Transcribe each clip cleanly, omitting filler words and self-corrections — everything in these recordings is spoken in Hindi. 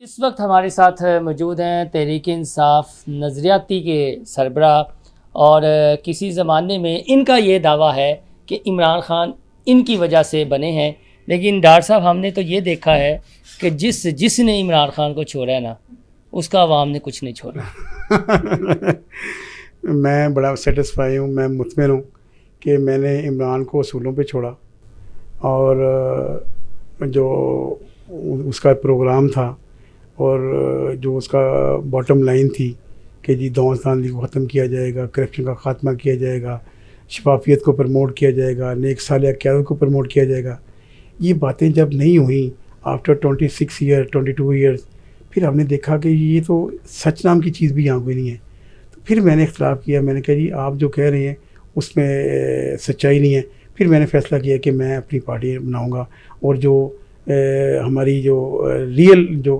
इस वक्त हमारे साथ मौजूद हैं तहरीक इंसाफ नज़रियाती के सरबरा और किसी ज़माने में इनका ये दावा है कि इमरान ख़ान इनकी वजह से बने हैं। लेकिन डॉक्टर साहब, हमने तो ये देखा है कि जिसने इमरान ख़ान को छोड़ा है ना, उसका अवाम ने कुछ नहीं छोड़ा। मैं बड़ा सेटिस्फाई हूँ, मैं मुतमिन हूँ कि मैंने इमरान को असूलों पे छोड़ा और जो उसका प्रोग्राम था और जो उसका बॉटम लाइन थी कि जी दौलतमंदी को ख़त्म किया जाएगा, करप्शन का ख़ात्मा किया जाएगा, शफाफियत को प्रमोट किया जाएगा, नेक सालिया क़यादत को प्रमोट किया जाएगा। ये बातें जब नहीं हुई आफ्टर 26 ईयर 22 ईयर्स, फिर हमने देखा कि ये तो सच नाम की चीज़ भी यहाँ कोई नहीं है। तो फिर मैंने इख्तलाफ किया, मैंने कहा जी आप जो कह रहे हैं उसमें सच्चाई नहीं है। फिर मैंने फ़ैसला किया कि मैं अपनी पार्टी बनाऊँगा और जो हमारी जो रियल जो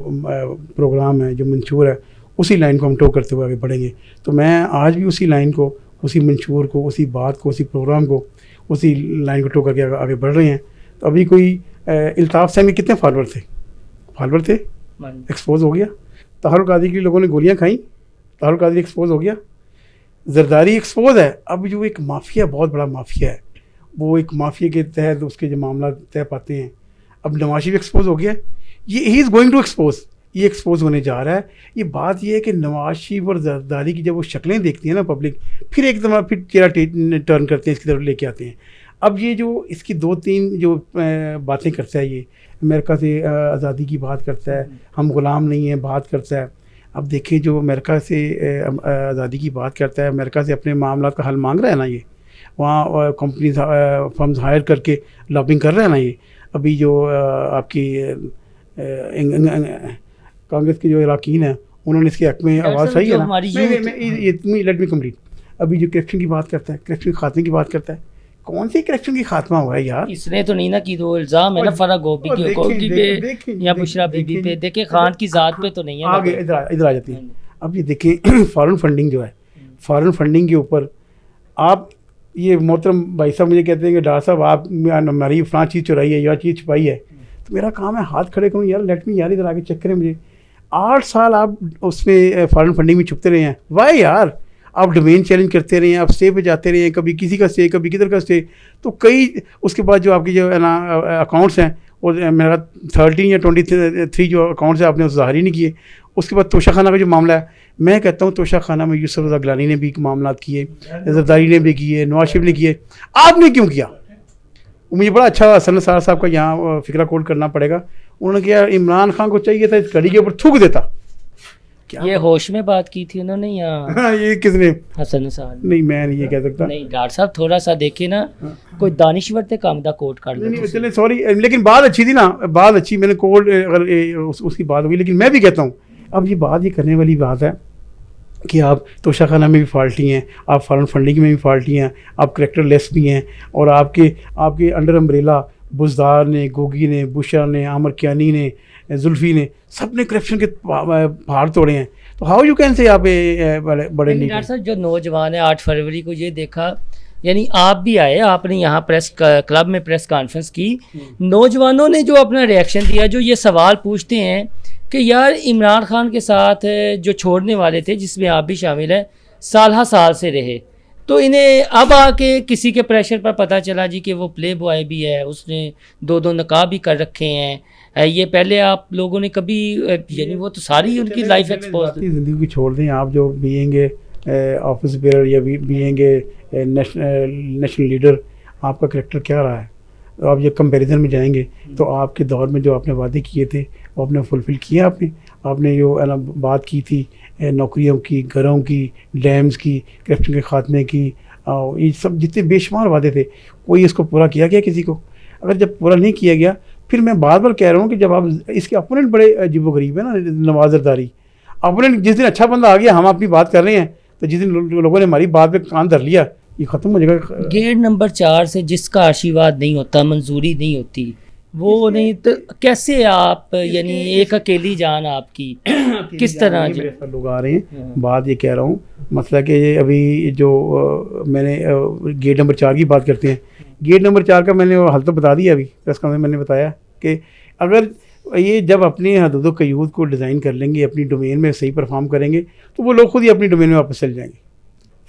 प्रोग्राम है, जो मंशूर है, उसी लाइन को हम टो करते हुए आगे बढ़ेंगे। तो मैं आज भी उसी लाइन को, उसी मंशूर को, उसी बात को, उसी प्रोग्राम को, उसी लाइन को टो करके आगे बढ़ रहे हैं। तो अभी कोई इल्ताफ़ सैन के कितने फॉलोअर थे एक्सपोज हो गया। ताहरुल कादरी के लोगों ने गोलियां खाई, ताहरुल कादरी एक्सपोज हो गया, जरदारी एक्सपोज है। अब जो एक माफिया, बहुत बड़ा माफिया है, वो एक माफिया के तहत उसके जो मामला तय पाते हैं। अब नवाज शरीफ एक्सपोज हो गया, ये ही इज़ गोइंग टू एक्सपोज, ये एक्सपोज होने जा रहा है। ये बात ये है कि नवाज शरीफ और जरदारी की जब वो शक्लें देखती है ना पब्लिक, फिर एक दफ़ा फिर चेहरा टर्न करते हैं, इसकी तरफ लेके आते हैं। अब ये जो इसकी 2-3 जो बातें करता है, ये अमेरिका से आज़ादी की बात करता है, हम ग़ुलाम नहीं हैं बात करता है। अब देखिए जो अमेरिका से आज़ादी की बात करता है, अमेरिका से अपने मामला का हल मांग रहा है ना, ये वहाँ कंपनी फर्म्स हायर करके लॉबिंग कर रहे हैं ना। ये अभी जो आपकी कांग्रेस के जो अरकान हैं, उन्होंने इसके हक़ में आवाज़ सही है ना। Let me complete. अभी जो करप्शन की बात करता है, करप्शन के खात्मे की बात करता है, कौन सी करप्शन की खात्मा हुआ है यार? इसने तो नहीं ना की, तो इल्ज़ाम है ना फराह गोभी पे या बुशरा बीबी पे। देखे खान की ज़ात पे तो नहीं है। आगे इधर आ जाती है। अब ये देखें फॉरेन फंडिंग जो है, फॉरेन फंडिंग के ऊपर आप ये मोहतरम भाई साहब मुझे कहते हैं कि डॉक्टर साहब आप हमारी फलां चीज़ चुराई है या चीज़ छुपाई है, तो मेरा काम है हाथ खड़े करूँ यार, लेट मी यार, इधर आगे चेक करें मुझे। 8 साल आप उसमें फॉरेन फंडिंग में छुपते रहे हैं। वाह यार, आप डोमेन चैलेंज करते रहे हैं, आप स्टे पे जाते रहे हैं, कभी किसी का स्टे, कभी किधर का स्टे। तो कई उसके बाद जो आपकी जो है ना अकाउंट्स हैं, और मेरा 13 या 23 जो अकाउंट्स हैं आपने उस ज़ाहिर ही नहीं किए। उसके बाद तोशा खाना का जो मामला है, मैं कहता हूँ तोशा खाना में यूसुफ रज़ा गिलानी ने भी मामला किए, जरदारी ने भी किए, नवाज शरीफ ने किए, आपने क्यों किया? मुझे बड़ा अच्छा हसन निसार साहब का यहाँ फिक्रा कोड करना पड़ेगा। उन्होंने किया, इमरान खान को चाहिए था इस कड़ी के ऊपर थूक देता। क्या ये होश में बात की थी उन्होंने या ये किसने? हसन निसार। नहीं, मैं नहीं ये कह सकता। नहीं डॉक्टर साहब, थोड़ा सा देखिए ना, कोई दानिश्वर थे काम दा कोड कर लो। चले सॉरी, लेकिन बात अच्छी थी ना, बात अच्छी, मैंने कोड अगर उसकी बात हुई। लेकिन मैं भी कहता हूँ अब ये बात ये करने वाली बात है कि आप तोशा खाना में भी फॉल्टी हैं, आप फॉरेन फंडिंग में भी फॉल्टी हैं, आप करेक्टर लेस भी हैं, और आपके अंडर अम्ब्रेला बुज़दार ने, गोगी ने, बुशा ने, आमर कियानी ने, जुल्फ़ी ने, सब ने करप्शन के पहाड़ तोड़े हैं। तो हाउ यू कैन से आप बड़े डॉक्टर साहब, जो नौजवान है 8 फरवरी को ये देखा, यानी आप भी आए, आपने यहाँ प्रेस क्लब में प्रेस कॉन्फ्रेंस की, नौजवानों ने जो अपना रिएक्शन दिया, जो ये सवाल पूछते हैं कि यार इमरान खान के साथ जो छोड़ने वाले थे, जिसमें आप भी शामिल हैं, साल से रहे, तो इन्हें अब आके किसी के प्रेशर पर पता चला जी कि वो प्ले बॉय भी है, उसने 2 नकाब भी कर रखे हैं। ये पहले आप लोगों ने कभी, यानी वो तो सारी उनकी लाइफ एक्सपोज, ज़िंदगी की छोड़ दें। आप जो बीएंगे ऑफिस बेयर या बीएंगे नेशनल लीडर, आपका करेक्टर क्या रहा है? तो आप ये कंपैरिजन में जाएंगे तो आपके दौर में जो आपने वादे किए थे वो आपने फुलफ़िल किया। आपने जो है ना बात की थी नौकरियों की, घरों की, डैम्स की, करप्शन के ख़ात्मे की, ये सब जितने बेशुमार वादे थे, कोई इसको पूरा किया गया किसी को? अगर जब पूरा नहीं किया गया, फिर मैं बार बार कह रहा हूँ कि जब आप इसके अपोनेंट बड़े अजीबोगरीब है ना, नवाज जरदारी अपोनेंट, जिस दिन अच्छा बंदा आ गया हम अपनी बात कर रहे हैं, तो जिस दिन लोगों ने हमारी बात पे कान धर लिया, ये ख़त्म हो जाएगा। गेट नंबर 4 से जिसका आशीर्वाद नहीं होता, मंजूरी नहीं होती, वो नहीं, तो कैसे आप, यानी एक अकेली जान आपकी किस तरह? लोग आ रहे हैं, बात ये कह रहा हूँ, मसला कि ये अभी जो मैंने गेट नंबर 4 की बात करते हैं, गेट नंबर 4 का मैंने हल तो बता दिया अभी प्रेस कॉन्फ्रेंस में, मैंने बताया कि अगर ये जब अपनी हदूद क़यूद को डिज़ाइन कर लेंगे, अपनी डोमेन में सही परफॉर्म करेंगे, तो वो लोग खुद ही अपनी डोमेन में वापस चले जाएंगे।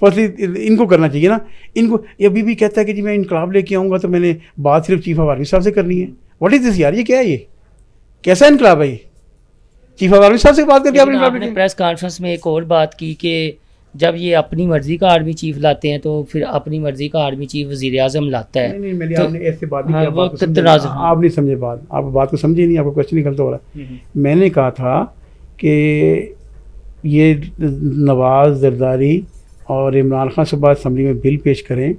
फर्स्टली इनको करना चाहिए ना। इनको ये अभी भी कहता है कि जी मैं इनकलाब लेके आऊँगा तो मैंने बात सिर्फ चीफ ऑफ आर्मी साहब से करनी है। व्हाट इज़ दिस यार, ये क्या है, ये कैसा इनकलाब है? ये चीफ ऑफ आर्मी साहब से बात करके आपने प्रेस कॉन्फ्रेंस में एक और बात की कि जब ये अपनी मर्जी का आर्मी चीफ लाते हैं तो फिर अपनी मर्जी का आर्मी चीफ वज़ीर आज़म लाता है। नहीं, मैंने तो आपने ऐसे बात नहीं हाँ, किया, आप नहीं समझे बात, आप बात को समझे नहीं, आपको क्वेश्चन निकलता हो रहा है। मैंने कहा था कि ये नवाज़ जरदारी और इमरान खान सुबह असम्बली में बिल पेश करें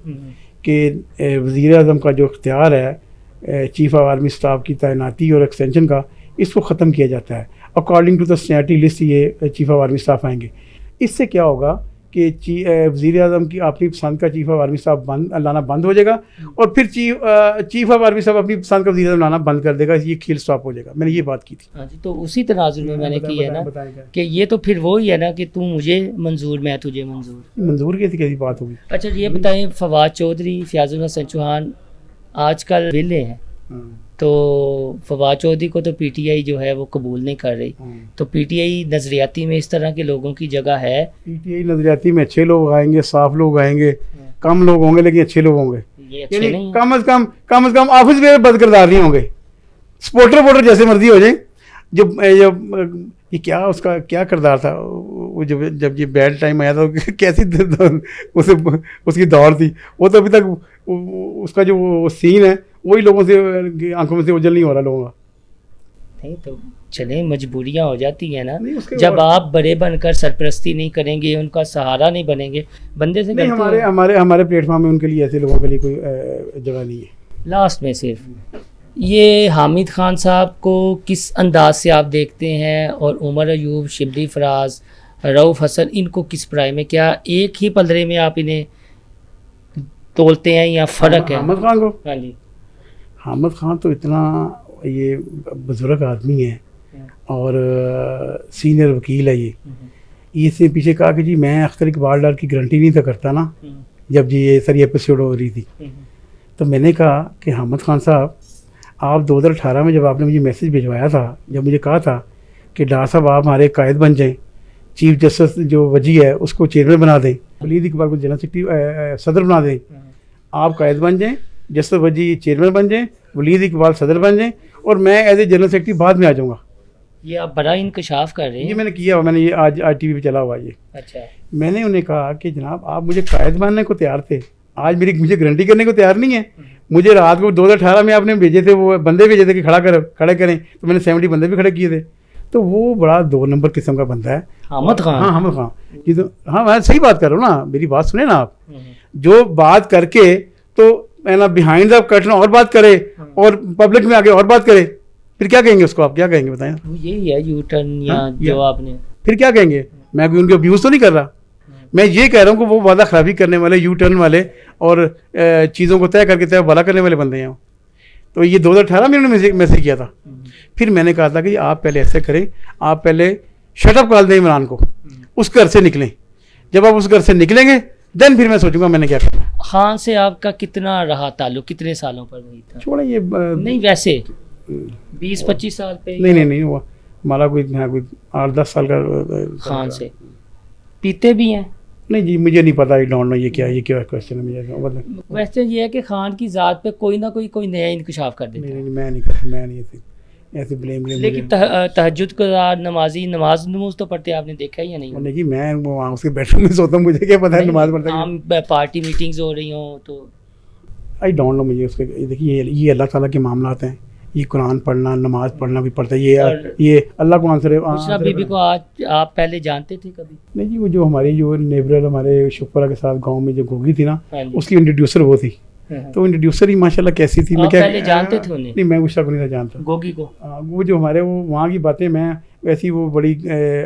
कि वज़ीर आज़म का जो इख्तियार है चीफ ऑफ आर्मी स्टाफ की तैनाती और एक्सटेंशन का, इसको ख़त्म किया जाता है। According to the seniority list ये चीफ ऑफ आर्मी स्टाफ आएंगे। इससे क्या होगा कि वज़ीर आज़म की अपनी पसंद का चीफ ऑफ आर्मी स्टाफ लाना बंद हो जाएगा और फिर चीफ ऑफ आर्मी स्टाफ अपनी पसंद का वज़ीर आज़म लाना बंद कर देगा। ये खेल स्टॉप हो जाएगा। मैंने ये बात की थी। हाँ जी, तो उसी तनाजुर में मैंने की है ना कि ये तो फिर वो ही है ना कि तू मुझे मंजूर, मैं तुझे मंजूर कैसी बात होगी। अच्छा ये बताएं, फवाद चौधरी, फयाजुल हसन चौहान आजकल विले हैं, तो फवाद चौधरी को तो पीटीआई जो है वो कबूल नहीं कर रही, तो पीटीआई नजरियाती में इस तरह के लोगों की जगह है? पीटीआई नजरियाती में अच्छे लोग आएंगे, साफ लोग आएंगे, कम लोग होंगे लेकिन अच्छे लोग होंगे। ये अच्छे नहीं, कम अज कम ऑफिस में बदकिरदार नहीं होंगे। सपोर्टर वोटर जैसे मर्जी हो जाए। जब ये क्या उसका क्या किरदार था वो, जब ये बैड टाइम आया था कैसी उसकी दौड़ थी, वो तो अभी तक उसका जो सीन है वही लोगों से आंखों में से ओझल नहीं हो रहा लोगों का। नहीं तो चले, मजबूरियां हो जाती है ना। जब आप बड़े बनकर सरपरस्ती नहीं करेंगे, उनका सहारा नहीं बनेंगे, बंदे से नहीं, हमारे प्लेटफॉर्म में उनके लिए, ऐसे लोगों के लिए कोई जगह नहीं है। लास्ट में सिर्फ ये हामिद खान साहब को किस अंदाज से आप देखते हैं, और उमर अयूब, शिबली फराज, रऊफ़ हसन, इनको किस प्राय में, क्या एक ही पलड़े में आप इन्हें तोलते हैं या फ़र्क है? हामिद खान को, हाँ जी, हामिद खान तो इतना ये बुजुर्ग आदमी है और सीनियर वकील है। ये इससे पीछे कहा कि जी मैं अख्तर इकबाल डार की गारंटी नहीं था करता ना, जब जी ये सारी एपिसोड हो रही थी। तो मैंने कहा कि हामिद खान साहब, आप 2018 में जब आपने मुझे मैसेज भिजवाया था, जब मुझे कहा था कि डार साहब आप हमारे कायद बन जाएं, चीफ जस्टिस जो वजी है उसको चेयरमैन बना दें, वलीद इकबाल को जनरल सेक्रेटरी सदर बना दें, आप कायद बन जाएं, जस्टिस वजी चेयरमैन बन जाएं, वलीद इकबाल सदर बन जाएं और मैं एज ए जनरल सेक्रेटरी बाद में आ जाऊँगा। ये आप बड़ा इंकशाफ कर रहे हैं। ये मैंने किया, मैंने ये आज टीवी पे चला हुआ ये। अच्छा, मैंने उन्हें कहा कि जनाब आप मुझे कायद बनने को तैयार थे, आज मुझे गारंटी करने को तैयार नहीं है। मुझे रात को 2018 में आपने भेजे थे, वो बंदे भेजे थे कि खड़े करें, तो मैंने 70 बंदे भी खड़े किए थे। तो वो बड़ा 2 नंबर किस्म का बंदा है हामिद खान। हाँ, हामिद खान जी, तो हाँ मैं सही बात कर रहा हूँ ना, मेरी बात सुने ना आप। जो बात करके तो है ना बिहाइंड द कर्टन और बात करे और पब्लिक में आके और बात करे, फिर क्या कहेंगे उसको? आप क्या कहेंगे बताएं? यही है यू टर्न या जो आपने, फिर क्या कहेंगे? मैं कोई उनके अब्यूज़ तो नहीं कर रहा, मैं ये कह रहा हूँ कि वो वादा खराबी करने वाले, यू टर्न वाले और चीज़ों को तय करके तय भला करने वाले बंदे हैं। तो ये 2018 में उन्होंने मैसेज किया था। फिर मैंने कहा था कि आप पहले ऐसे करें, आप पहले शटअप कर दें इमरान को, उस घर से निकलें। जब आप उस घर से निकलेंगे देन फिर मैं सोचूंगा मैंने क्या करना। खान से आपका कितना रहा ताल्लुक, कितने सालों पर वही था? छोड़ा ये नहीं वैसे 20-25 साल पे? नहीं हुआ हमारा कोई 8-10 साल का खान से। पीते भी हैं? नहीं जी, मुझे नहीं पता, आई डोंट नो ये क्या क्वेश्चन है मुझे। क्वेश्चन ये है कि खान की ज़ात पे कोई ना कोई नया इंकशाफ कर देता है। नहीं मैं नहीं ऐसे ब्लेम। लेकिन तहज्जुद का नमाज तो पढ़ते आपने देखा ही या नहीं? नहीं जी, मैं वहाँ उसके बेडरूम में सोता हूँ, मुझे क्या पता है नमाज पढ़ता है। आम पार्टी मीटिंग्स हो रही हो तो आई डोंट नो मुझे उसके। देखिए ये अल्लाह ताला के मामलात हैं, ये कुरान पढ़ना, नमाज पढ़ना भी पड़ता है, ये अल्लाह को आंसर। बीबी को आज आप पहले जानते थे कभी? नहीं जी, वो जो हमारी जो नेबरर हमारे शुक्रा के साथ गांव में जो गोगी थी ना, उसकी इंट्रोड्यूसर वो थी। तो इंट्रोड्यूसर ही माशाल्लाह कैसी थी, मैं क्या पहले जानते थे उन्हें? नहीं, मैं उस को नहीं था जानता, गोगी को। वो जो हमारे वो वहाँ की बातें, मैं वैसी वो बड़ी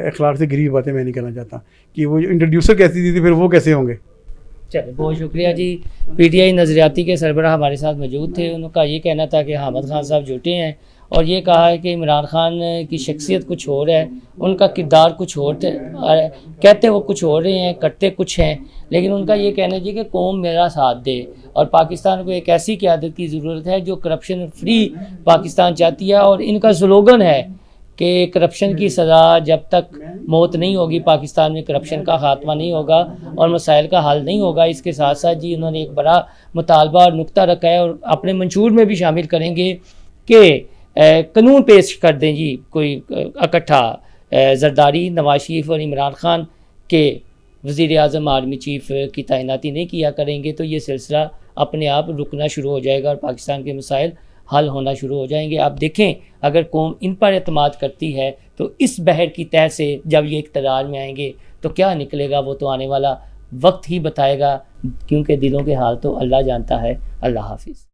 अखलाक से गिरी हुई बातें मैं नहीं करना चाहता कि वो इंट्रोड्यूसर कैसी थी, फिर वो कैसे होंगे। चलिए बहुत शुक्रिया जी। पीटीआई नजरियाती के सरबराह हमारे साथ मौजूद थे। उनका ये कहना था कि हामिद खान साहब झूठे हैं और ये कहा है कि इमरान खान की शख्सियत कुछ और है, उनका किरदार कुछ और कहते वो कुछ और रहे हैं, करते कुछ हैं, लेकिन उनका ये कहना चाहिए कि कौम मेरा साथ दे और पाकिस्तान को एक ऐसी क़यादत की ज़रूरत है जो करप्शन फ्री पाकिस्तान चाहती है। और इनका स्लोगन है कि करप्शन की सज़ा जब तक मौत नहीं होगी, पाकिस्तान में करप्शन का ख़ात्मा नहीं होगा और मसाइल का हल नहीं होगा। इसके साथ साथ जी उन्होंने एक बड़ा मुतालबा और नुक्ता रखा है और अपने मंशूर में भी शामिल करेंगे कि कानून पेश कर दें जी कोई इकट्ठा जरदारी, नवाज शरीफ और इमरान खान के वज़ीर आज़म आर्मी चीफ़ की तैनाती नहीं किया करेंगे तो ये सिलसिला अपने आप रुकना शुरू हो जाएगा और पाकिस्तान के मसाइल हल होना शुरू हो जाएंगे। आप देखें अगर कौम इन पर एतमाद करती है तो इस बहर की तह से जब ये इक़्तिदार में आएंगे तो क्या निकलेगा वो तो आने वाला वक्त ही बताएगा, क्योंकि दिलों के हाल तो अल्लाह जानता है। अल्लाह हाफिज़।